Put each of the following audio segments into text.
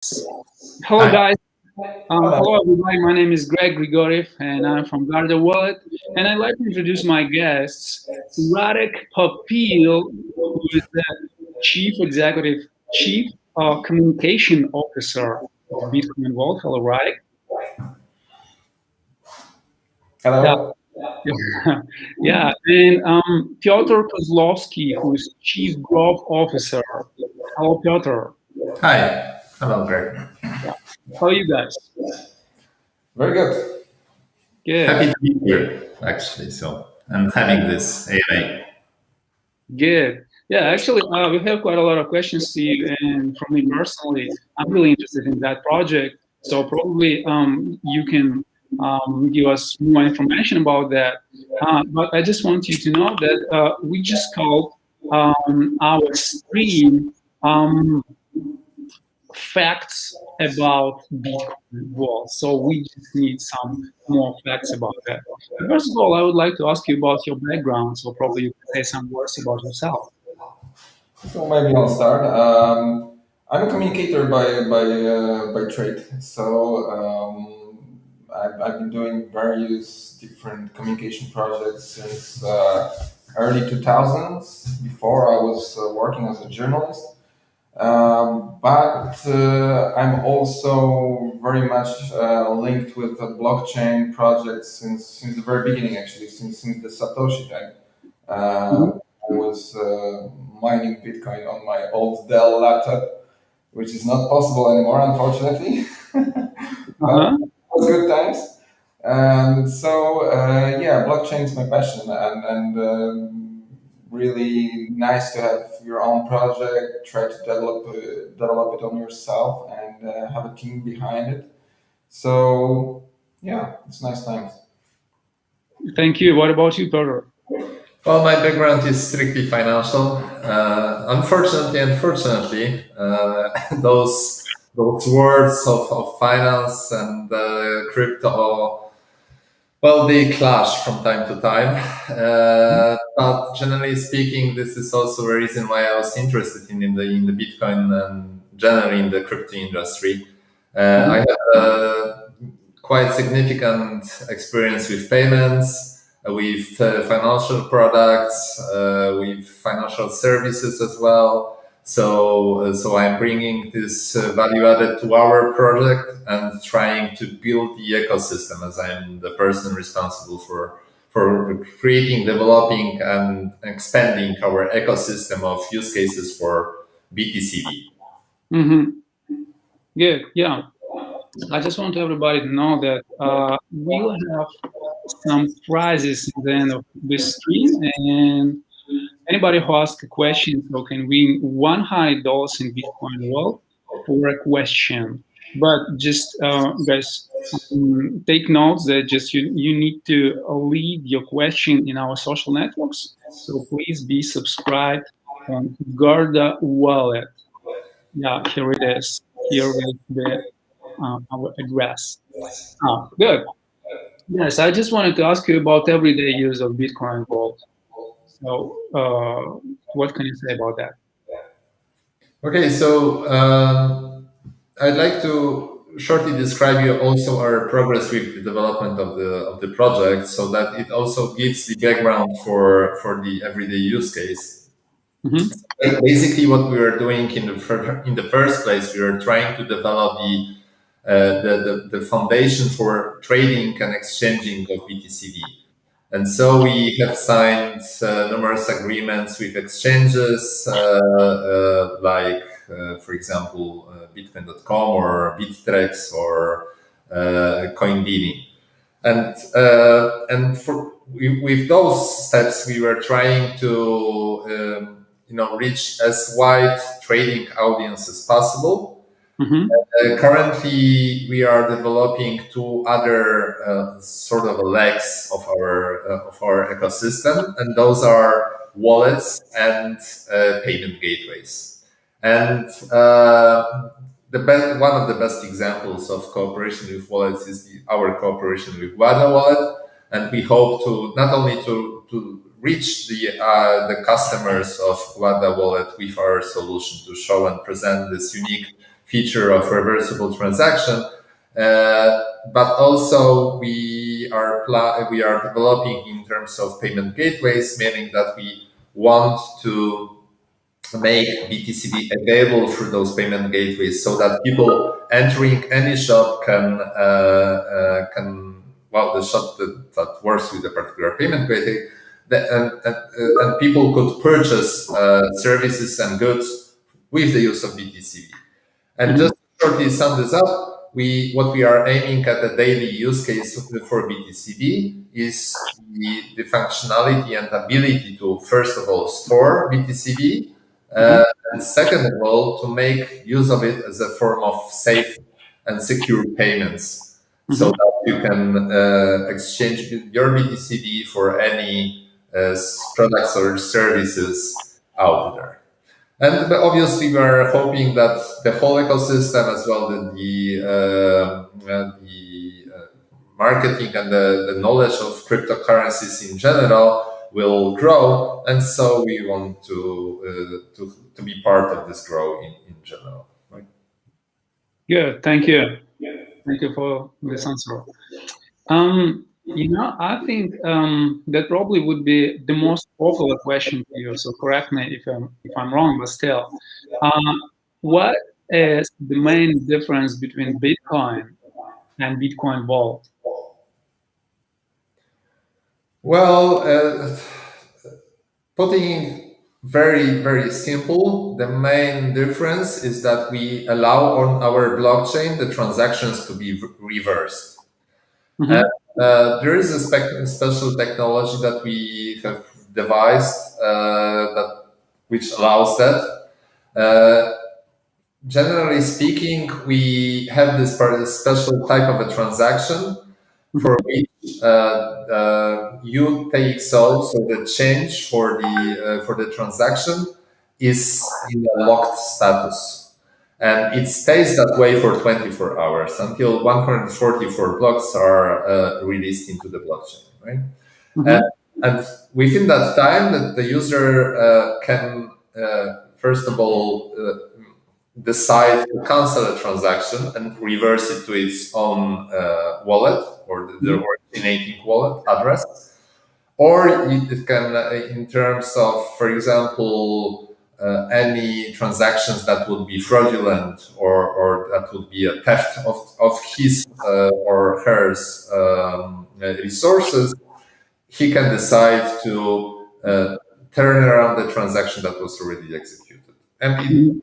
Hello, Hi. guys. Hello, everybody. My name is Greg Grigoriev, and I'm from Guarda Wallet. And I'd like to introduce my guests, Radek Popiel, who is the Chief Communication Officer of Bitcoin Vault. Hello, Radek. Yeah, Hello. yeah. And Piotr Kozlovski, who is Chief Growth Officer. Hello, Piotr. Hi. Hello, Greg. Yeah. How are you guys? Very good. Good. Happy to be here, actually. And having this AMA. Good. Yeah, actually, we have quite a lot of questions to you, and for me personally, I'm really interested in that project. So probably you can give us more information about that. But I just want you to know that we just called our stream facts about Bitcoin Vault. So we just need some more facts about that. First of all, I would like to ask you about your background. So probably you can say some words about yourself. So maybe I'll start. I'm a communicator by trade. I've been doing various different communication projects since early 2000s. Before I was working as a journalist. But I'm also very much linked with the blockchain project since the very beginning, actually, since the Satoshi time. I was mining Bitcoin on my old Dell laptop, which is not possible anymore, unfortunately. But it was good times. Yeah, blockchain is my passion, and really nice to have your own project, try to develop it on yourself, and have a team behind it. So yeah, it's nice times. Thank you. What about you, Peter? Well, my background is strictly financial. Unfortunately, those words of finance and crypto, well, they clash from time to time. But generally speaking, this is also a reason why I was interested in the Bitcoin and generally in the crypto industry. I have quite significant experience with payments, with financial products, with financial services as well. So I'm bringing this value added to our project and trying to build the ecosystem, as I'm the person responsible for creating, developing, and expanding our ecosystem of use cases for BTCV. Good. Yeah. I just want everybody to know that we'll have some prizes at the end of this stream, and anybody who asks a question so can win $100 in Bitcoin Vault for a question. But just guys, take notes that just you need to leave your question in our social networks. So please be subscribed on Guarda Wallet. Yeah, here it is. Here is the our address. Good. Yes, I just wanted to ask you about everyday use of Bitcoin Vault. So, what can you say about that? Okay, so I'd like to shortly describe you also our progress with the development of the project, so that it also gives the background for the everyday use case. Basically, what we were doing in the first place, we were trying to develop the foundation for trading and exchanging of BTCV. And so we have signed numerous agreements with exchanges like, for example, Bitcoin.com or Bittrex or CoinBeanie. With those steps, we were trying to reach as wide trading audience as possible. Currently, we are developing two other sort of legs of our ecosystem, and those are wallets and payment gateways. And one of the best examples of cooperation with wallets is our cooperation with Guarda Wallet, and we hope to not only to reach the customers of Guarda Wallet with our solution to show and present this unique feature of reversible transaction. But also we are developing in terms of payment gateways, meaning that we want to make BTCV available through those payment gateways, so that people entering any shop can the shop that works with a particular payment gateway, and people could purchase services and goods with the use of BTCV. And just to shortly sum this up, what we are aiming at a daily use case for BTCV is the functionality and ability to, first of all, store BTCV, and second of all, to make use of it as a form of safe and secure payments, so that you can exchange your BTCV for any products or services out there. And obviously, we're hoping that the whole ecosystem, as well as the marketing and the knowledge of cryptocurrencies in general, will grow. And so we want to be part of this growth in general. Right? Good, thank you. Thank you for this answer. I think that probably would be the most popular question to you. So correct me if I'm wrong, but still, what is the main difference between Bitcoin and Bitcoin Vault? Well, putting very, very simple, the main difference is that we allow on our blockchain the transactions to be reversed. There is a special technology that we have devised which allows that. Generally speaking, we have this special type of a transaction for which you take so the change for the transaction is in a locked status, and it stays that way for 24 hours until 144 blocks are released into the blockchain, right? And within that time, that the user can first of all decide to cancel a transaction and reverse it to its own wallet or the originating wallet address, or it can, in terms of, for example, any transactions that would be fraudulent or that would be a theft of his or hers resources, he can decide to turn around the transaction that was already executed. And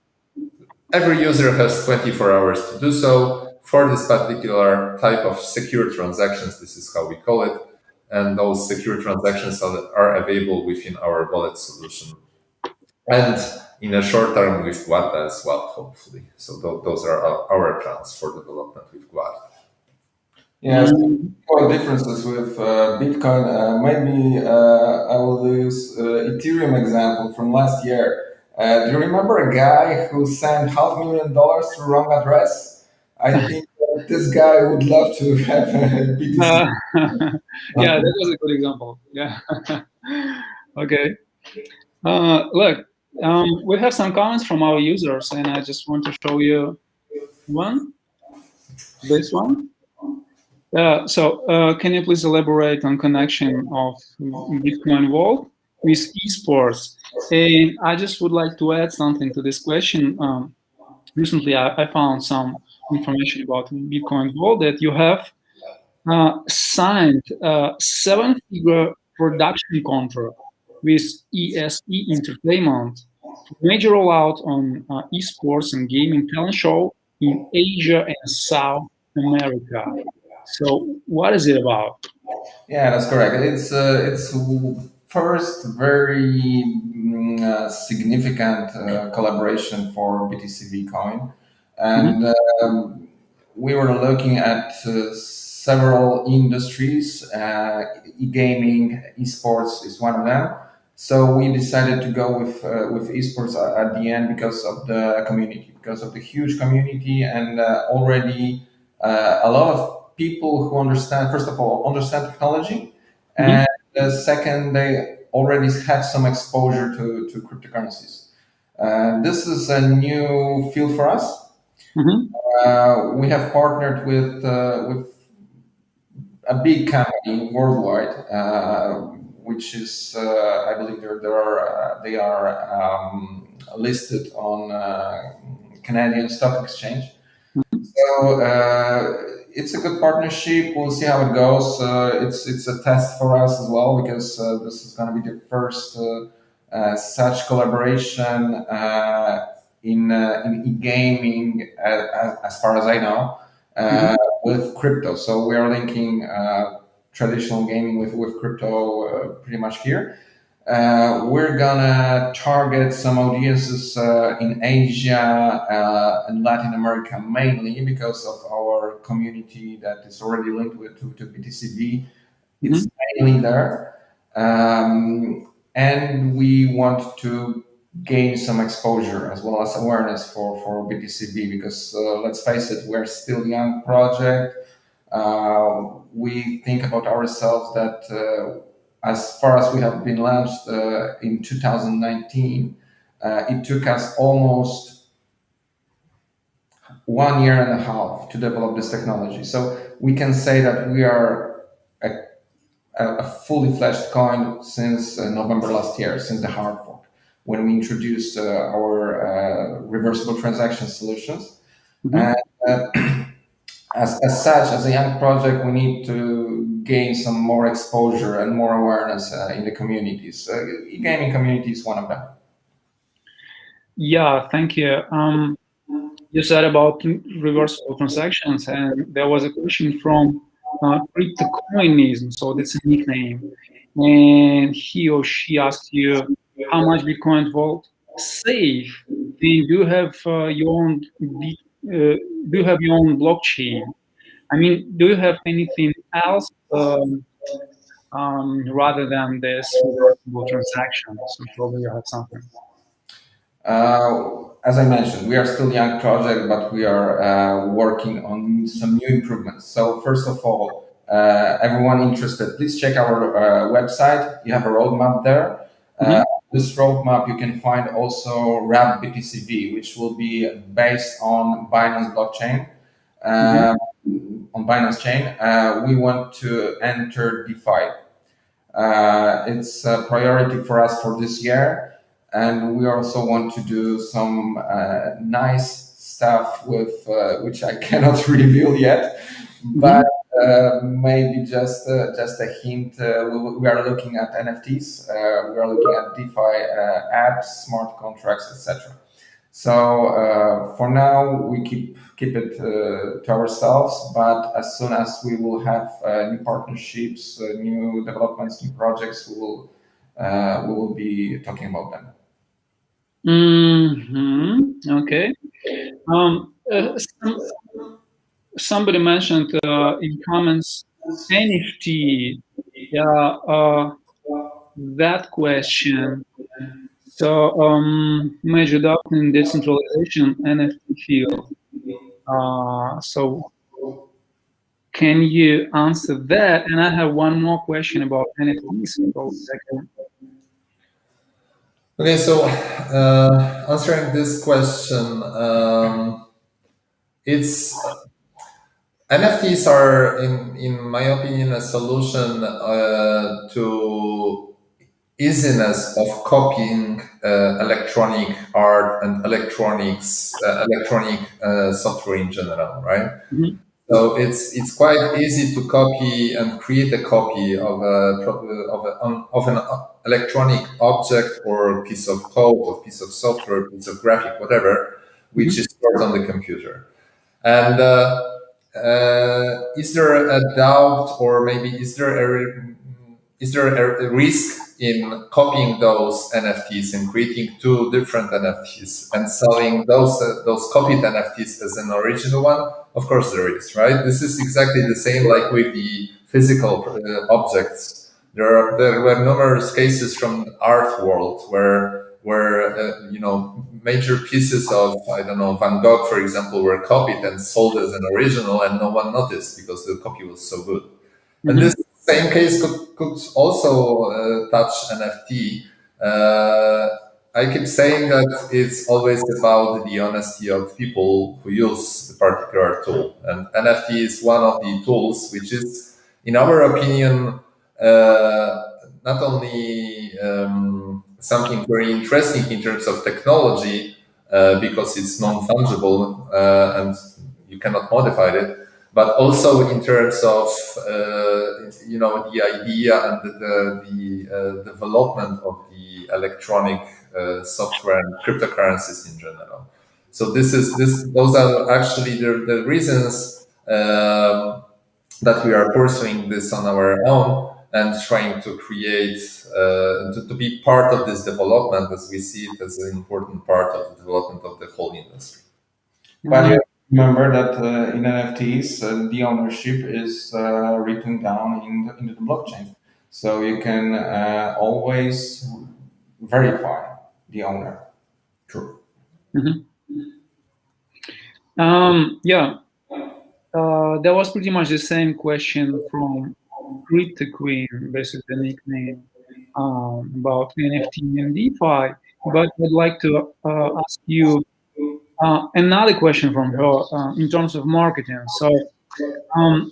every user has 24 hours to do so for this particular type of secure transactions. This is how we call it. And those secure transactions are available within our wallet solution. And in a short term with Guarda as well, hopefully. So those are our plans for development with Guarda. Yes, differences with Bitcoin. Maybe I will use Ethereum example from last year. Do you remember a guy who sent $500,000 to wrong address? I think this guy would love to have a BTC. Yeah, that was a good example. Yeah. Okay. Look, we have some comments from our users, and I just want to show you one. This one. So can you please elaborate on connection of Bitcoin Vault with esports? And I just would like to add something to this question. Recently, I found some information about Bitcoin Vault that you have signed a 7-figure production contract with ESE Entertainment for major rollout on esports and gaming talent show in Asia and South America. So what is it about? Yeah, that's correct. It's first very significant collaboration for BTCV coin, and we were looking at several industries. E-gaming, esports is one of them. So we decided to go with esports at the end because of the community, because of the huge community, and already a lot of people who understand, first of all, understand technology, and second, they already have some exposure to cryptocurrencies. This is a new field for us. We have partnered with a big company worldwide, which is I believe they are listed on Canadian Stock Exchange. So it's a good partnership. We'll see how it goes. It's a test for us as well because this is going to be the first such collaboration in e-gaming, as far as I know, with crypto. So we are linking traditional gaming with crypto pretty much here. We're gonna target some audiences in Asia and Latin America mainly because of our community that is already linked to BTCV. It's mainly there. And we want to gain some exposure as well as awareness for BTCV because let's face it, we're still a young project. We think about ourselves that as far as we have been launched in 2019, it took us almost 1 year and a half to develop this technology. So we can say that we are a fully fledged coin since November last year, since the hard fork, when we introduced our reversible transaction solutions. And as such, as a young project, we need to gain some more exposure and more awareness in the communities. E-gaming community is one of them. Yeah, thank you. You said about reversible transactions, and there was a question from cryptocoinism, so that's a nickname, and he or she asked you how much Bitcoin vault save. And do you have your own blockchain? I mean, do you have anything else rather than this reversible transaction? So probably you have something. As I mentioned, we are still a young project, but we are working on some new improvements. So first of all, everyone interested, please check our website. You have a roadmap there. This roadmap you can find also RAP BTCV, which will be based on Binance blockchain. On Binance chain, we want to enter DeFi. It's a priority for us for this year. And we also want to do some nice stuff with which I cannot reveal yet, but maybe just a hint. We are looking at NFTs. We are looking at DeFi apps, smart contracts, etc. So for now, we keep it to ourselves. But as soon as we will have new partnerships, new developments, new projects, we will be talking about them. Okay. Somebody mentioned in comments NFT. Yeah, that question. So, major doubt in decentralization NFT field. So, can you answer that? And I have one more question about NFTs. Okay, so answering this question, it's NFTs are, in my opinion, a solution to easiness of copying electronic art and electronic software in general, right? So it's quite easy to copy and create a copy of an electronic object or piece of code or piece of software, piece of graphic, whatever, which is stored on the computer. And is there a doubt, or maybe is there a risk in copying those NFTs and creating two different NFTs and selling those copied NFTs as an original one? Of course there is, right? This is exactly the same like with the physical objects. There were numerous cases from the art world where major pieces of, I don't know, Van Gogh, for example, were copied and sold as an original, and no one noticed because the copy was so good. And this same case could also touch NFT. I keep saying that it's always about the honesty of people who use the particular tool. And NFT is one of the tools which is, in our opinion, not only something very interesting in terms of technology, because it's non-fungible and you cannot modify it, but also in terms of the idea and the development of the electronic software and cryptocurrencies in general. So those are actually the reasons that we are pursuing this on our own and trying to create to be part of this development, as we see it as an important part of the development of the whole industry. But you remember that in NFTs, the ownership is written down into the blockchain. So you can always verify the owner. True. Yeah, that was pretty much the same question from Crypto Queen, basically the nickname, about NFT and DeFi. But I'd like to ask you another question from her in terms of marketing. So,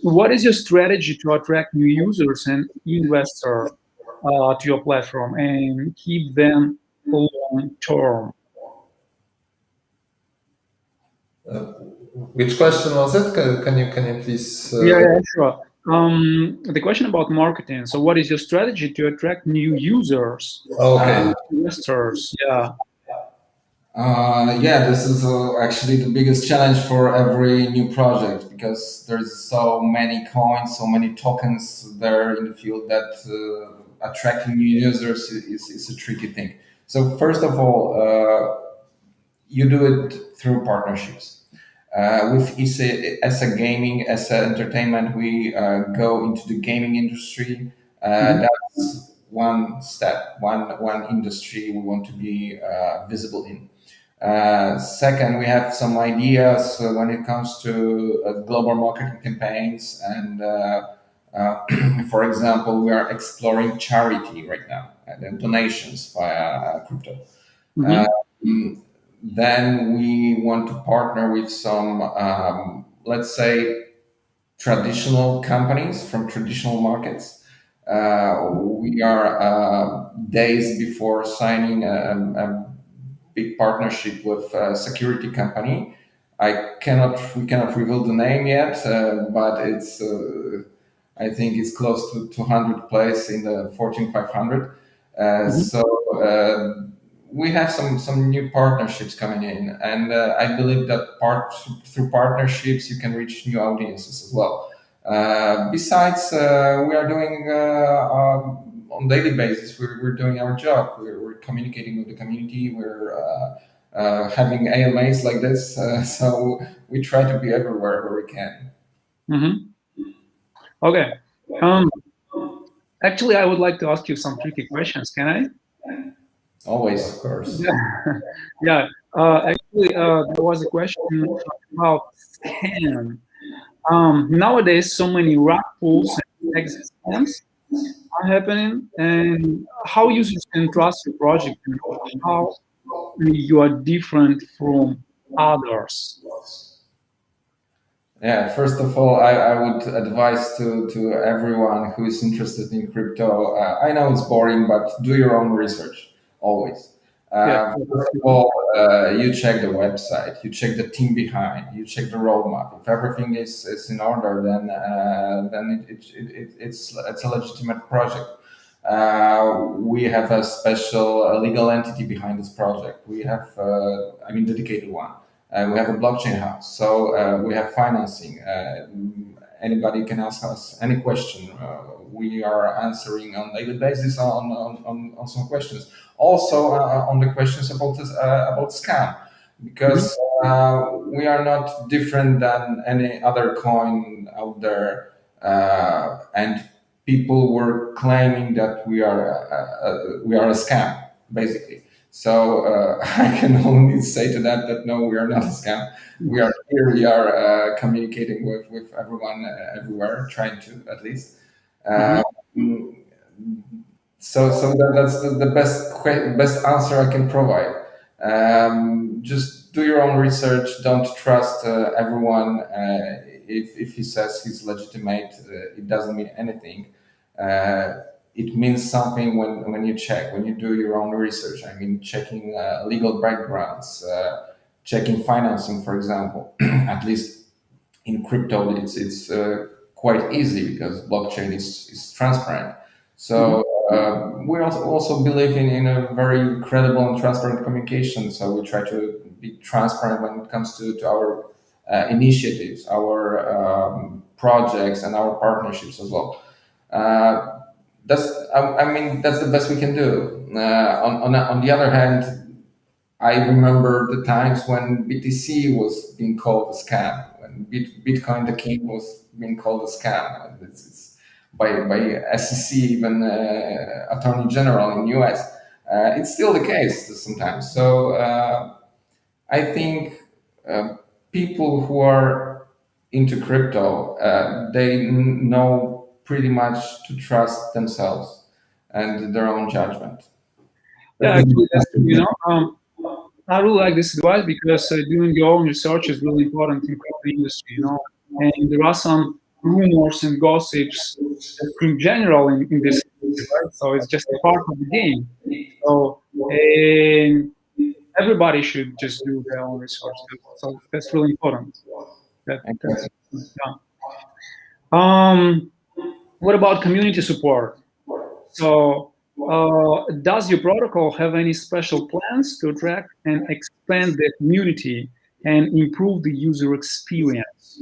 what is your strategy to attract new users and investors to your platform and keep them long term? Which question was it? Can you please? Yeah, sure. The question about marketing. So, what is your strategy to attract new users, Okay. investors? Yeah. Yeah, this is actually the biggest challenge for every new project because there's so many coins, so many tokens there in the field that attracting new users is a tricky thing. So first of all, you do it through partnerships. With ESE Gaming, ESE Entertainment, we go into the gaming industry. That's one step, one industry we want to be visible in. Second, we have some ideas when it comes to global marketing campaigns. And for example, we are exploring charity right now and donations via crypto. Then we want to partner with some, let's say, traditional companies from traditional markets. We are days before signing a big partnership with a security company. We cannot reveal the name yet, but it's I think it's close to 200 place in the Fortune 500. So we have some new partnerships coming in, and I believe that through partnerships you can reach new audiences as well. Besides, we are doing on daily basis. We're doing our job. We're communicating with the community. We're having AMAs like this, so we try to be everywhere where we can. Okay. Actually, I would like to ask you some tricky questions. Can I? Always, of course. Yeah. Actually, there was a question about scam. Nowadays, so many rug pulls and exit scams are happening, and how users can trust your project and how you are different from others. Yeah, first of all, I would advise to everyone who is interested in crypto. I know it's boring, but do your own research always. First of all, you check the website, you check the team behind, you check the roadmap. If everything is in order, then it's a legitimate project. We have a special legal entity behind this project. We have, dedicated one. We have a blockchain house, so we have financing. Anybody can ask us any question. We are answering on a daily basis on some questions. Also on the questions about scam, because we are not different than any other coin out there, and people were claiming that we are a scam, basically. So I can only say to that no, we are not a scam. We are here. We are communicating with everyone everywhere, trying to at least. That's the best answer I can provide. Just do your own research. Don't trust everyone. If he says he's legitimate, it doesn't mean anything. It means something when you check, when you do your own research. I mean, checking legal backgrounds, checking financing, for example. At least in crypto, it's quite easy because blockchain is transparent. So we also believe in a very credible and transparent communication. So we try to be transparent when it comes to our initiatives, our projects, and our partnerships as well. I mean, that's the best we can do. On the other hand, I remember the times when BTC was being called a scam, when Bitcoin the King was being called a scam. It's by SEC, even Attorney General in US. It's still the case sometimes. So I think people who are into crypto, they know pretty much to trust themselves and their own judgment. Yeah, actually, I really like this advice because doing your own research is really important in crypto industry, and there are some rumors and gossips in general in this industry, right? So it's just a part of the game. So everybody should just do their own research. So that's really important. Yeah. What about community support? So, does your protocol have any special plans to attract and expand the community and improve the user experience?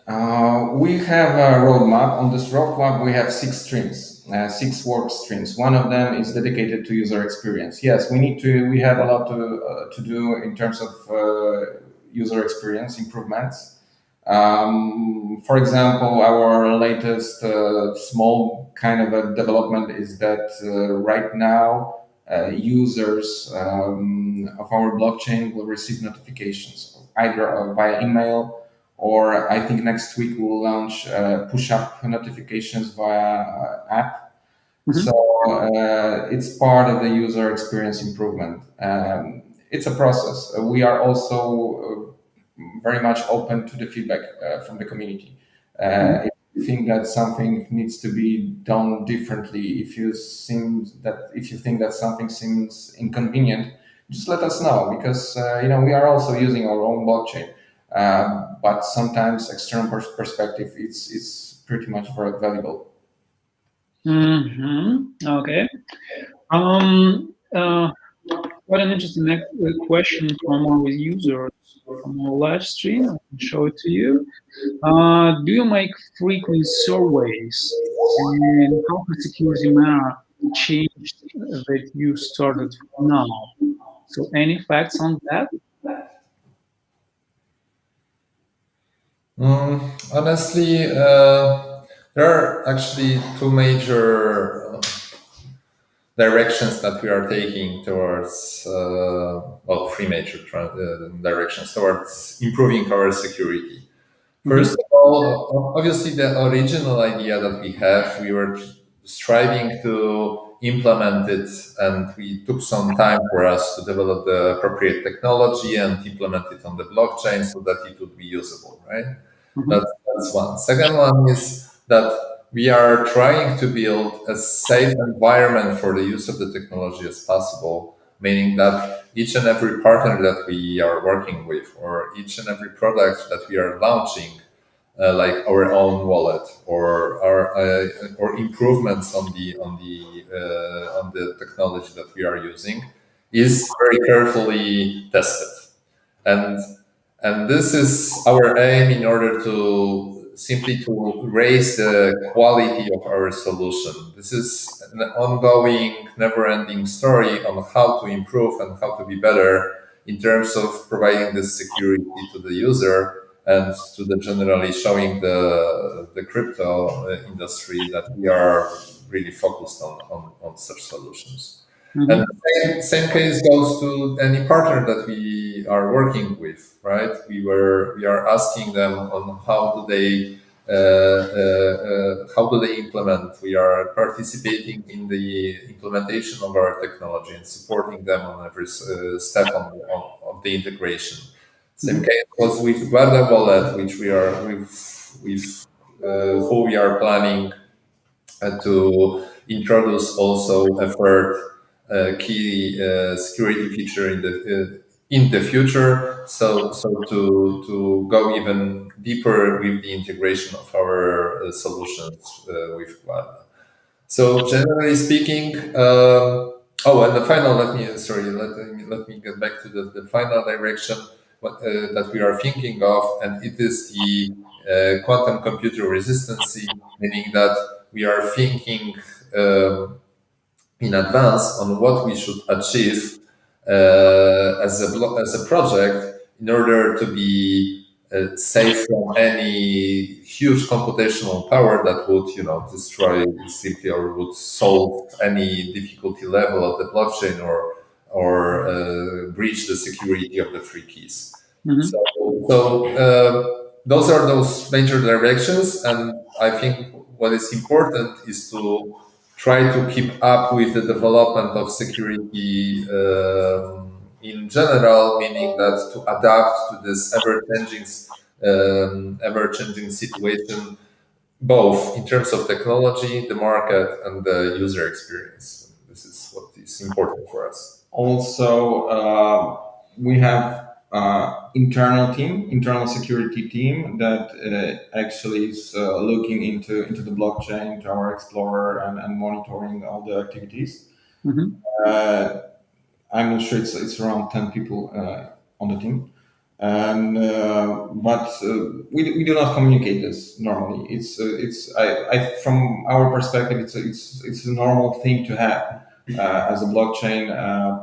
We have a roadmap. On this roadmap, we have 6 streams, 6 work streams. One of them is dedicated to user experience. Yes, we have a lot to do in terms of user experience improvements. For example, our latest small kind of a development is that right now users of our blockchain will receive notifications either via email, or I think next week we'll launch push-up notifications via app. So it's part of the user experience improvement. It's a process. We are also very much open to the feedback from the community. If you think that something needs to be done differently, if you think that something seems inconvenient, just let us know, because we are also using our own blockchain. But sometimes external perspective it's pretty much very valuable. Okay. What an interesting question from our users from our live stream. I can show it to you. Do you make frequent surveys, and how has security manner changed that you started from now? So, any facts on that? Honestly, there are actually 2 major directions that we are taking towards, 3 major directions towards improving our security. First of all, obviously, the original idea that we were striving to implement it, and we took some time for us to develop the appropriate technology and implement it on the blockchain so that it would be usable, right? That's one. Second one is that we are trying to build a safe environment for the use of the technology as possible, meaning that each and every partner that we are working with, or each and every product that we are launching, like our own wallet or improvements on the technology that we are using, is very carefully tested, and this is our aim in order to simply to raise the quality of our solution. This is an ongoing, never-ending story on how to improve and how to be better in terms of providing this security to the user and to the generally showing the crypto industry that we are really focused on such solutions. And the same case goes to any partner that we are working with, right? We are asking them on how do they how do they implement. We are participating in the implementation of our technology and supporting them on every step of the integration. Same case was with Guarda wallet, which we are with who we are planning to introduce also a third key security feature in the future. So to go even deeper with the integration of our solutions with Guarda. So generally speaking, and the final. Let me get back to the final direction that we are thinking of, and it is the quantum computer resistance, meaning that we are thinking in advance on what we should achieve as a project in order to be safe from any huge computational power that would, destroy simply or would solve any difficulty level of the blockchain or breach the security of the three keys. So those are those major directions, and I think what is important is to try to keep up with the development of security in general, meaning that to adapt to this ever-changing situation, both in terms of technology, the market, and the user experience. This is what is important for us. Also, we have internal security team that actually is looking into the blockchain, to our explorer, and monitoring all the activities. I'm not sure, it's around 10 people on the team, and but we do not communicate this normally. From our perspective, it's a normal thing to have. As a blockchain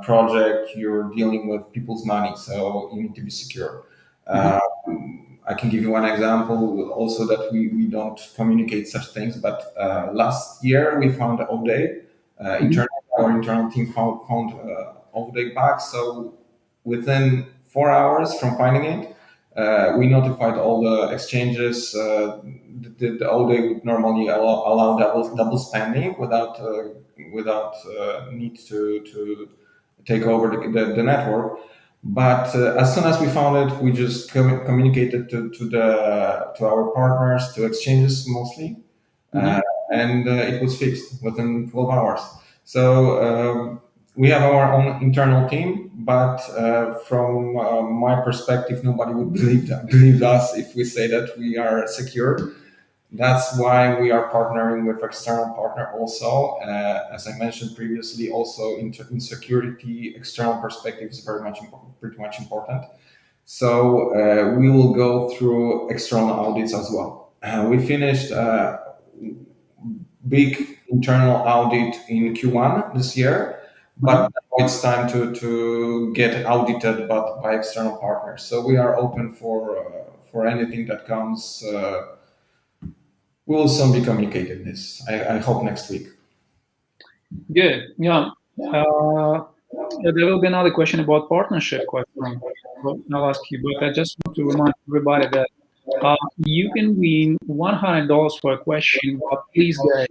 project, you're dealing with people's money, so you need to be secure. I can give you one example also that we don't communicate such things, but last year we found Ode. Our internal team found Ode bug. So within 4 hours from finding it, we notified all the exchanges. The Ode would normally allow double spending without need to take over the network. But as soon as we found it, we just communicated to our partners, to exchanges mostly, and it was fixed within 12 hours. So we have our own internal team, but from my perspective, nobody would believe us if we say that we are secure. That's why we are partnering with external partner also. As I mentioned previously, also in security, external perspective is pretty much important. So we will go through external audits as well. We finished big internal audit in Q1 this year, but now it's time to get audited by external partners. So we are open for anything that comes. We will soon be communicating this. I hope next week. Good. Yeah. There will be another question about partnership question. I'll ask you, but I just want to remind everybody that you can win $100 for a question, but please, guys,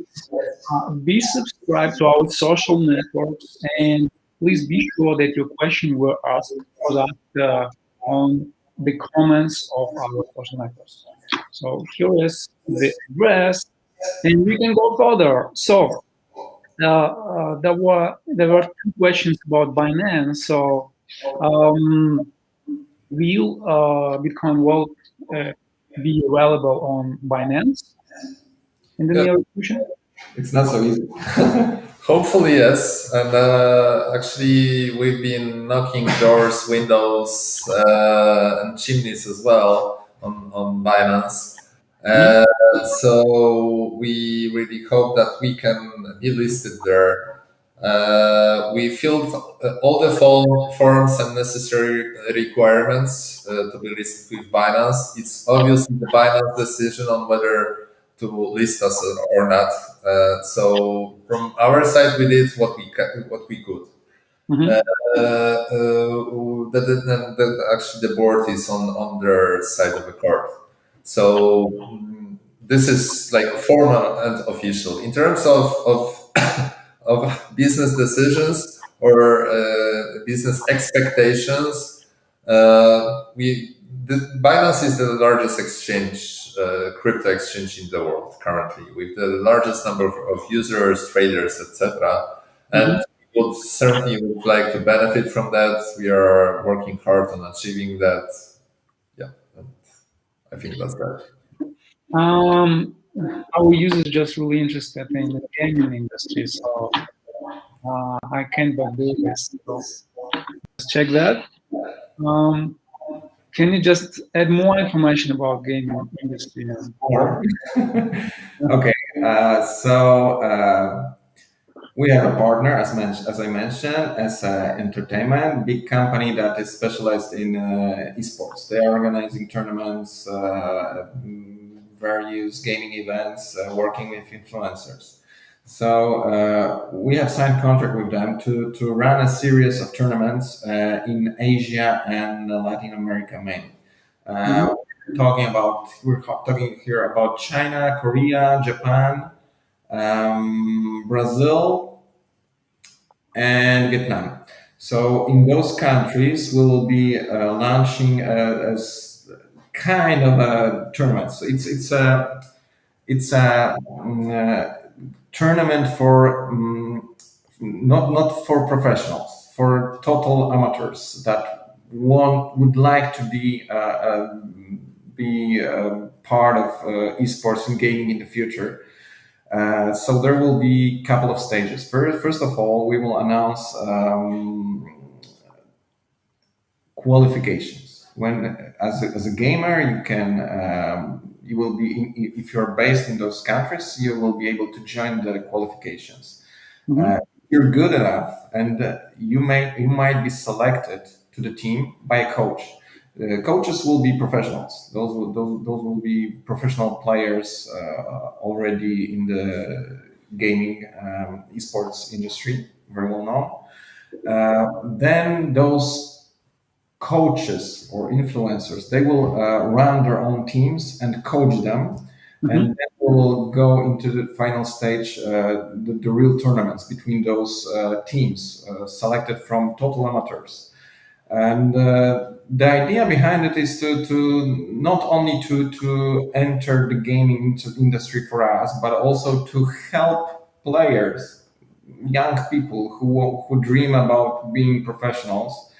be subscribed to our social networks, and please be sure that your question will asked on the comments of our social networks. So here is the address, and we can go further. So there were two questions about Binance. So will Bitcoin Wallet be available on Binance in the near future? It's not so easy. Hopefully, yes. And actually, we've been knocking doors, windows, and chimneys as well on Binance. So we really hope that we can be listed there. We filled all the forms and necessary requirements to be listed with Binance. It's obviously the Binance decision on whether to list us or not. So from our side, we did what we could. Actually, the board is on their side of the court. So this is like formal and official. In terms of of business decisions or business expectations, Binance is the largest exchange, crypto exchange in the world currently, with the largest number of users, traders, etc. And we would certainly would like to benefit from that. We are working hard on achieving that. Yeah, and I think that's that. Our users just really interested in the gaming industry, so I can't but do this. So let's check that. Can you just add more information about gaming industry? Sure. Okay, so we have a partner, as I mentioned, ESE Entertainment, big company that is specialized in esports. They are organizing tournaments, various gaming events, working with influencers. So we have signed contract with them to run a series of tournaments in Asia and Latin America mainly. We're talking here about China, Korea, Japan, Brazil, and Vietnam. So in those countries, we will be launching a kind of a tournament. So it's a tournament for not for professionals, for total amateurs that would like to be part of esports and gaming in the future. So there will be a couple of stages. First of all, we will announce qualifications. When as a gamer, you will be if you're based in those countries, you will be able to join the qualifications. If you're good enough, and you might be selected to the team by a coach. Coaches will be professionals. Those will be professional players already in the gaming esports industry, very well known. Then those coaches or influencers, they will run their own teams and coach them, and then we'll go into the final stage, the real tournaments between those teams selected from total amateurs. And the idea behind it is to not only to enter the gaming industry for us, but also to help players, young people who dream about being professionals,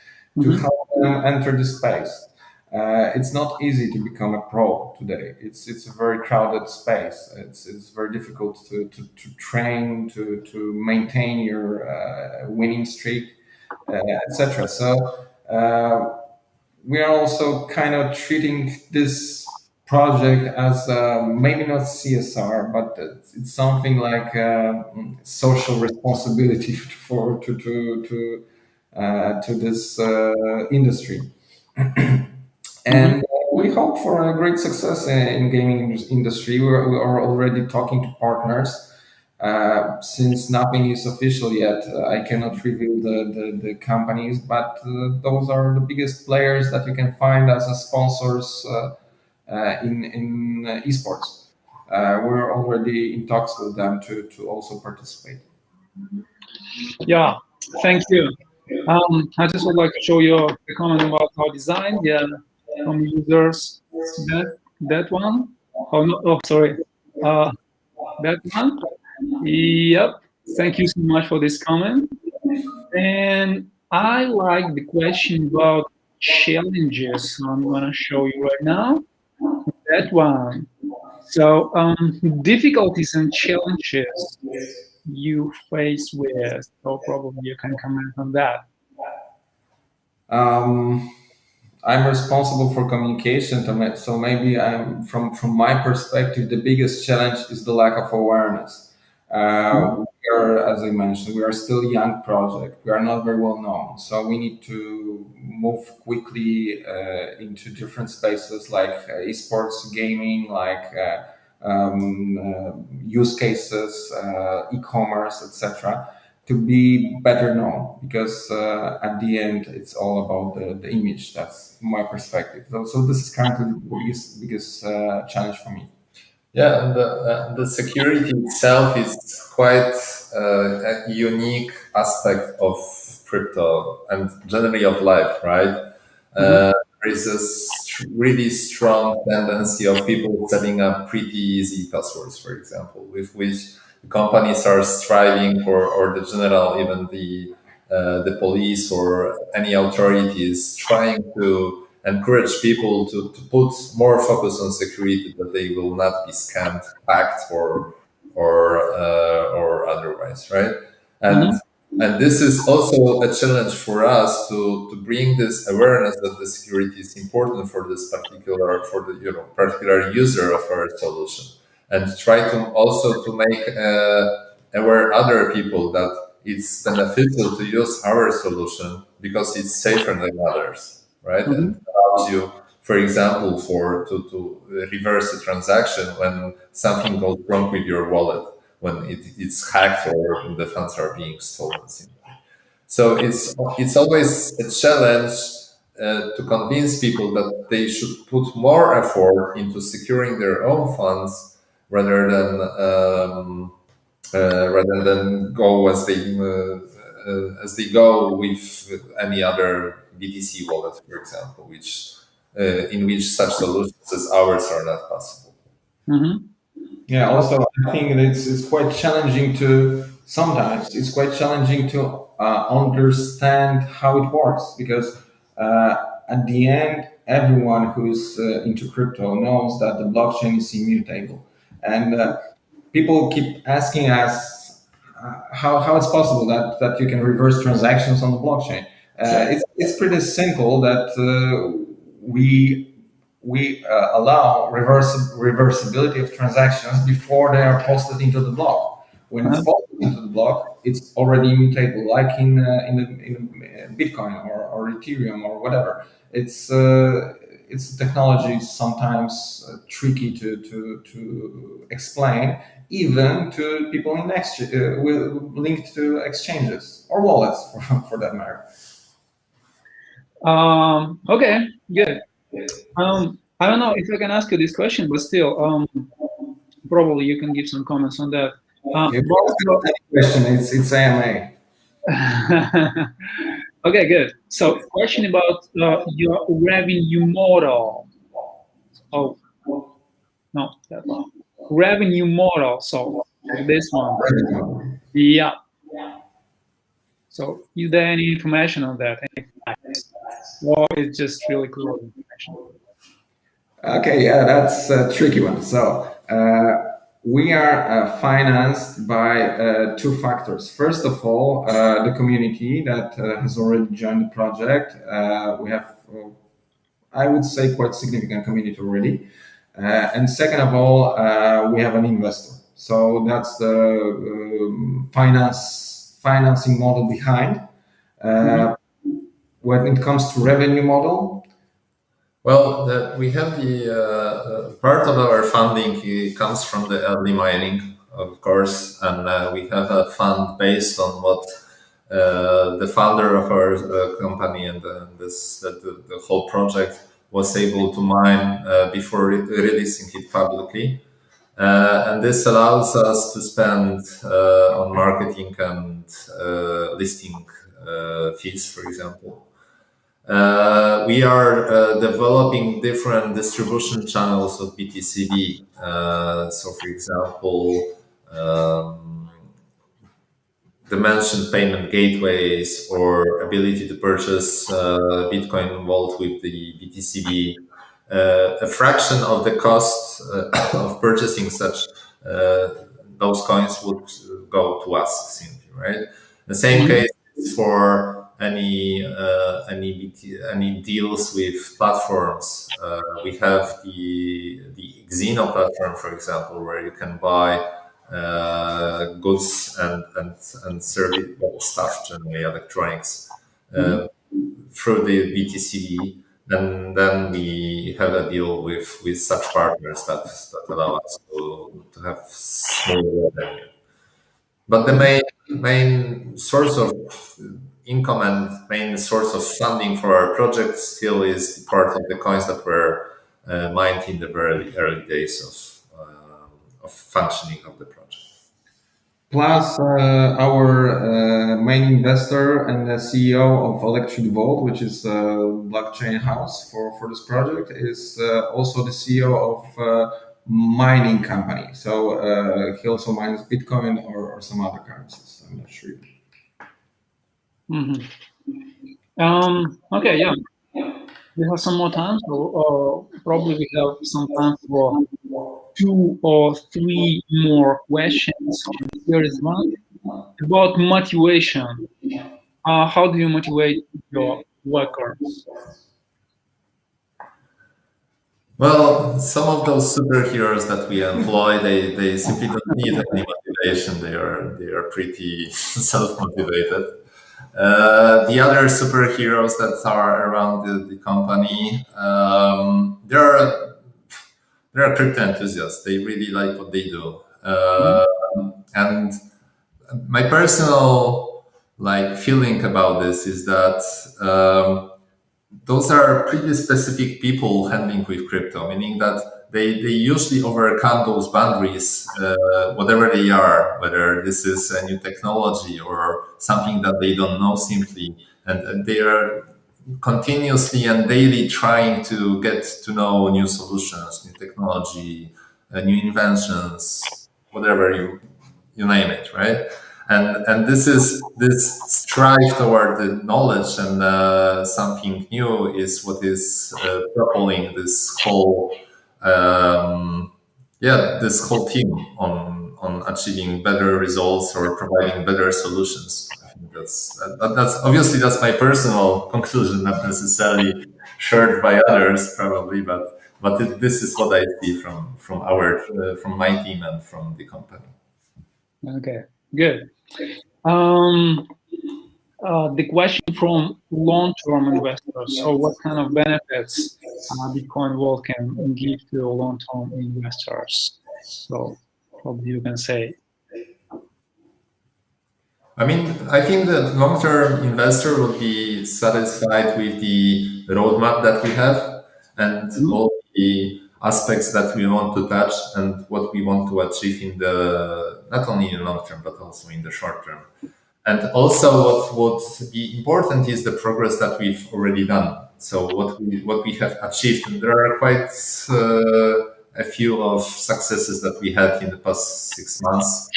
to help them enter the space. It's not easy to become a pro today. It's a very crowded space. It's very difficult to train, to maintain your winning streak, etc. So we are also kind of treating this project as maybe not CSR, but it's something like social responsibility to this industry. And we hope for a great success in gaming industry. We are already talking to partners. Since nothing is official yet, I cannot reveal the companies, but those are the biggest players that you can find as a sponsors in esports. We're already in talks with them to also participate. Yeah, thank you. I just would like to show you a comment about our design. Yeah, from users. That one. Oh no! Oh, sorry. That one. Yep. Thank you so much for this comment. And I like the question about challenges. So I'm gonna show you right now. That one. So difficulties and challenges you face with. So probably you can comment on that. I'm responsible for communication, so maybe I'm from my perspective, the biggest challenge is the lack of awareness. We are, as I mentioned, we are still a young project. We are not very well known, so we need to move quickly into different spaces like esports, gaming, like use cases, e-commerce, etc. To be better known, because at the end it's all about the image. That's my perspective. So this is currently the biggest challenge for me. Yeah, and the security itself is quite a unique aspect of crypto and generally of life, right? There is a really strong tendency of people setting up pretty easy passwords, for example, with which companies are striving for, or the general, even the police or any authorities trying to encourage people to put more focus on security, that they will not be scammed, hacked, or otherwise, right? And Mm-hmm. and this is also a challenge for us to bring this awareness that the security is important for this particular, for the particular user of our solution, and try to also to make aware other people that it's beneficial to use our solution because it's safer than others, right? And allows you, for example, to reverse a transaction when something goes wrong with your wallet, when it's hacked or the funds are being stolen. So it's always a challenge to convince people that they should put more effort into securing their own funds rather than go as they go with any other BTC wallet, for example, which in which such solutions as ours are not possible. Mm-hmm. Yeah, also I think that it's quite challenging to sometimes it's quite challenging to understand how it works because at the end everyone who's into crypto knows that the blockchain is immutable, and people keep asking us how it's possible that you can reverse transactions on the blockchain. It's pretty simple that we allow reversibility of transactions before they are posted into the block. When it's posted into the block, it's already immutable, like in Bitcoin or Ethereum or whatever. It's technology sometimes tricky to explain, even to people in linked to exchanges or wallets, for that matter. Okay, good. I don't know if I can ask you this question, but still, probably you can give some comments on that. If you ask any question, it's AMA. Okay, good. So, question about your revenue model. Oh, no, that one. Revenue model. So, this one. Yeah. So, is there any information on that? Any facts? Or it's just really cool information? Okay, yeah, that's a tricky one. So we are financed by two factors. First of all, the community that has already joined the project. We have, I would say, quite significant community already. And second of all, we have an investor. So that's the financing model behind. When it comes to revenue model, Well, we have the part of our funding comes from the early mining, of course, and we have a fund based on what the founder of our company and the whole project was able to mine before releasing it publicly. And this allows us to spend on marketing and listing fees, for example. We are developing different distribution channels of BTCV. So, for example, the mentioned payment gateways or ability to purchase Bitcoin Vault with the BTCV. A fraction of the cost of purchasing such those coins would go to us simply, right? The same case is for any deals with platforms. We have the Xeno platform, for example, where you can buy goods and service stuff, generally electronics, through the BTCV. And then we have a deal with such partners that allow us to have small revenue. But the main source of income and main source of funding for our project still is part of the coins that were mined in the very early days functioning of the project. Plus, our main investor and the CEO of Electric Vault, which is a blockchain house for this project, is also the CEO of mining company. So he also mines Bitcoin or some other currencies. I'm not sure. Okay, yeah. We have some more time, so probably we have some time for 2 or 3 more questions. Here is one about motivation. How do you motivate your workers? Well, some of those superheroes that we employ, they simply don't need any motivation. They are pretty self-motivated. The other superheroes that are around the company, they're crypto enthusiasts. They really like what they do, and my personal feeling about this is that those are pretty specific people handling with crypto, meaning that they usually overcome those boundaries, whatever they are, whether this is a new technology or something that they don't know simply, and they are continuously and daily trying to get to know new solutions, new technology, new inventions, whatever you name it, right? And this strive toward the knowledge and something new is what is propelling this whole this whole team on achieving better results or providing better solutions. I think that's obviously that's my personal conclusion, not necessarily shared by others probably, but this is what I see from my team and from the company. Okay, good. The question from long-term investors. So what kind of benefits Bitcoin Vault can give to long-term investors? So probably you can say. I mean, I think the long-term investor will be satisfied with the roadmap that we have and all the aspects that we want to touch and what we want to achieve in the not only in the long term but also in the short term. And also, what would be important is the progress that we've already done. So what we have achieved, and there are quite a few of successes that we had in the past 6 months.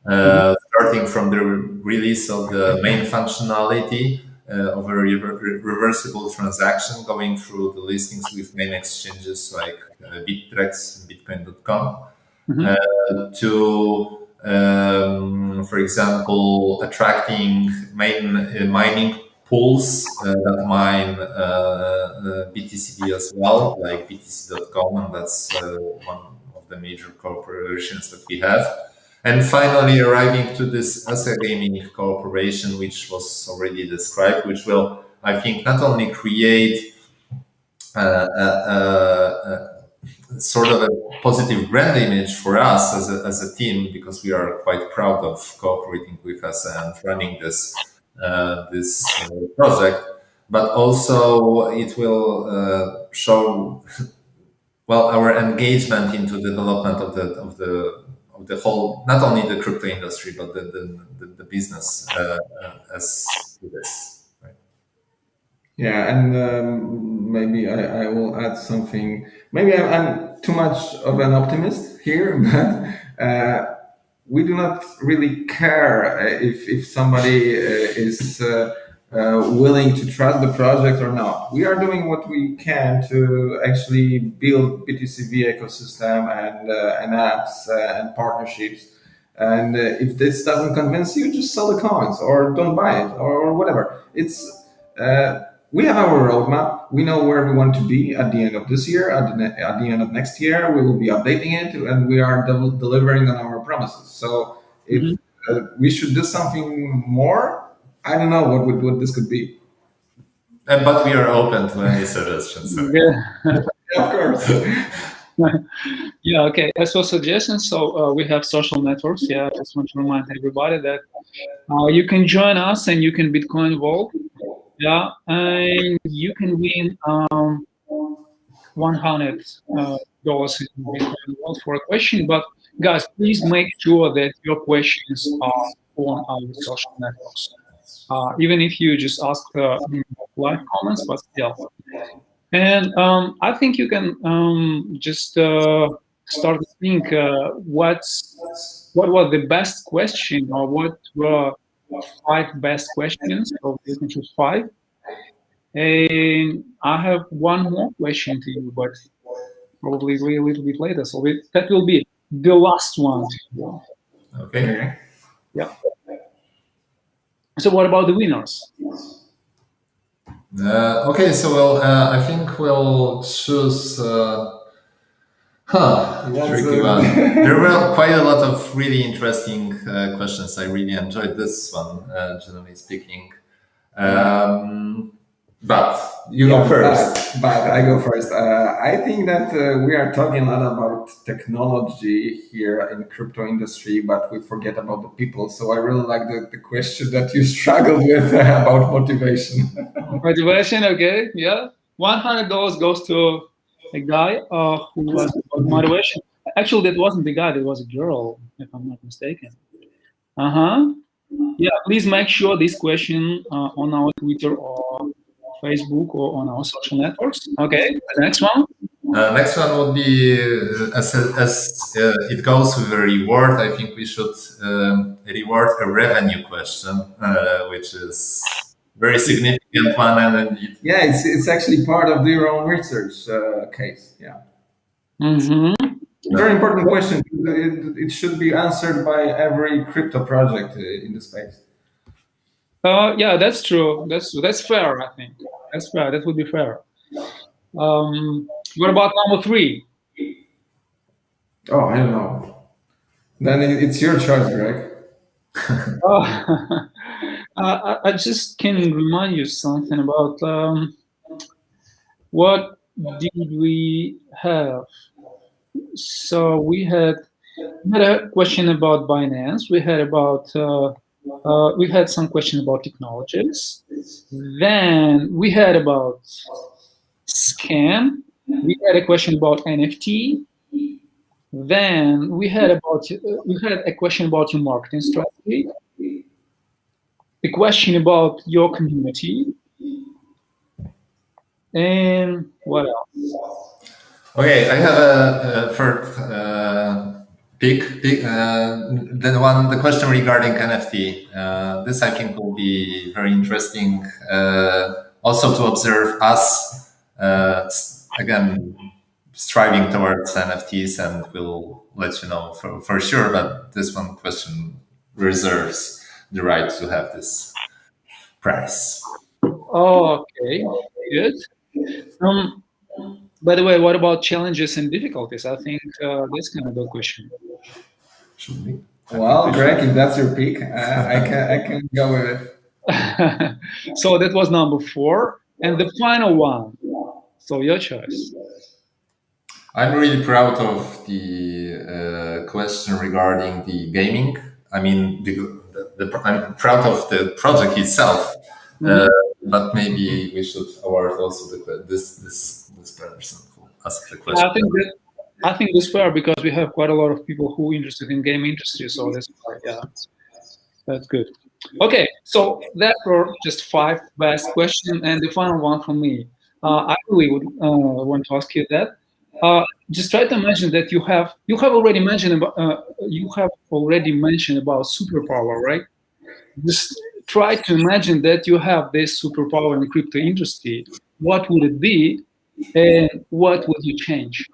Starting from the release of the main functionality of a reversible transaction, going through the listings with main exchanges like Bittrex and Bitcoin.com, to for example, attracting main mining pools that mine BTCV as well, like BTC.com, and that's one of the major corporations that we have. And finally, arriving to this ESE Gaming cooperation, which was already described, which will, I think, not only create sort of a positive brand image for us as a team, because we are quite proud of cooperating with ESE and running this project, but also it will show well our engagement into development of the whole, not only the crypto industry, but the business as it is. Right? Yeah, and maybe I will add something. Maybe I'm too much of an optimist here, but we do not really care if somebody is willing to trust the project or not. We are doing what we can to actually build BTCV ecosystem and apps and partnerships. And if this doesn't convince you, just sell the coins or don't buy it or whatever. It's we have our roadmap. We know where we want to be at the end of this year, at the end of next year. We will be updating it, and we are delivering on our promises. So if we should do something more, I don't know what this could be. But we are open to any suggestions. So. Yeah. Of course. Yeah, okay. As for suggestions, so we have social networks. Yeah, I just want to remind everybody that you can join us and you can Bitcoin Vault. Yeah, and you can win $100 $100 in Bitcoin Vault for a question. But guys, please make sure that your questions are on our social networks. Even if you just ask live comments, but still. And I think you can just start to think what was the best question, or what were 5 best questions. So you can choose 5. And I have one more question to you, but probably a little bit later. So that will be the last one to you. Okay. Yeah. So what about the winners? Okay, so I think we'll choose. Tricky one. There were quite a lot of really interesting questions. I really enjoyed this one, generally speaking. But you go first. But I go first. I think that we are talking a lot about technology here in crypto industry, but we forget about the people. So I really like the question that you struggled with about motivation. Motivation, okay, yeah. $100 goes to a guy who was motivation. Actually, that wasn't the guy; that was a girl, if I'm not mistaken. Yeah, please make sure this question on our Twitter or Facebook or on our social networks. Okay, the next one. Next one would be as it goes with a reward. I think we should reward a revenue question, which is very significant one, and yeah, it's actually part of your own research case. Yeah. Very important question. It should be answered by every crypto project in the space. Yeah, that's true. That's fair. I think that's fair. That would be fair. What about number 3? Oh, I don't know. Then it's your choice, Greg. I just can remind you something about what did we have. So we had a question about Binance. We had some question about technologies. Then we had about scam. We had a question about NFT. Then we had a question about your marketing strategy. A question about your community. And what else? Okay, I have a third pick. The question regarding NFT. This I think will be very interesting. Also to observe us again striving towards NFTs, and we'll let you know for sure. But this one question reserves the right to have this prize. Okay, good. By the way, what about challenges and difficulties? I think that's kind of a question. Should be. Well, Greg, if that's your pick, I can go with it. So that was number 4, and the final one. So your choice. I'm really proud of the question regarding the gaming. I mean, I'm proud of the project itself, but maybe we should award also this person who asked the question. I think that's fair, because we have quite a lot of people who are interested in game industry. So that's that's good. Okay, so that were just 5 best questions, and the final one from me. I really would want to ask you that. Just try to imagine that you have already mentioned about superpower, right? Just try to imagine that you have this superpower in the crypto industry. What would it be, and what would you change?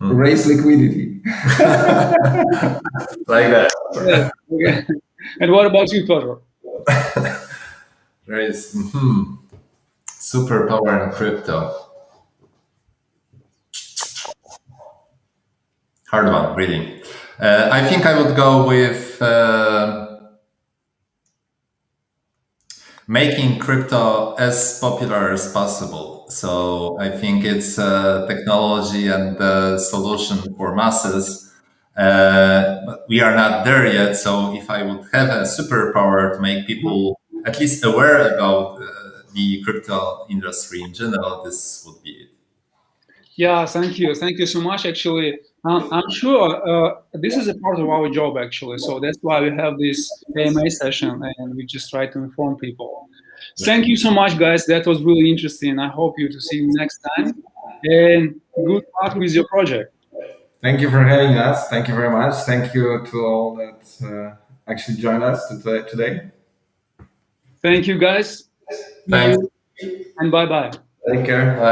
Raise liquidity. Like that. Yeah, okay. And what about you, Piotr? Raise superpower in crypto. Hard one, really. I think I would go with making crypto as popular as possible. So I think it's technology and the solution for masses. But we are not there yet. So if I would have a superpower to make people at least aware about the crypto industry in general, this would be it. Yeah, thank you so much. Actually, I'm sure this is a part of our job. Actually, so that's why we have this AMA session, and we just try to inform people. Thank you so much, guys. That was really interesting. I hope you to see you next time, and good luck with your project. Thank you for having us. Thank you very much. Thank you to all that actually joined us today. Thank you, guys. See Thanks. you, and bye bye. Take care. Bye.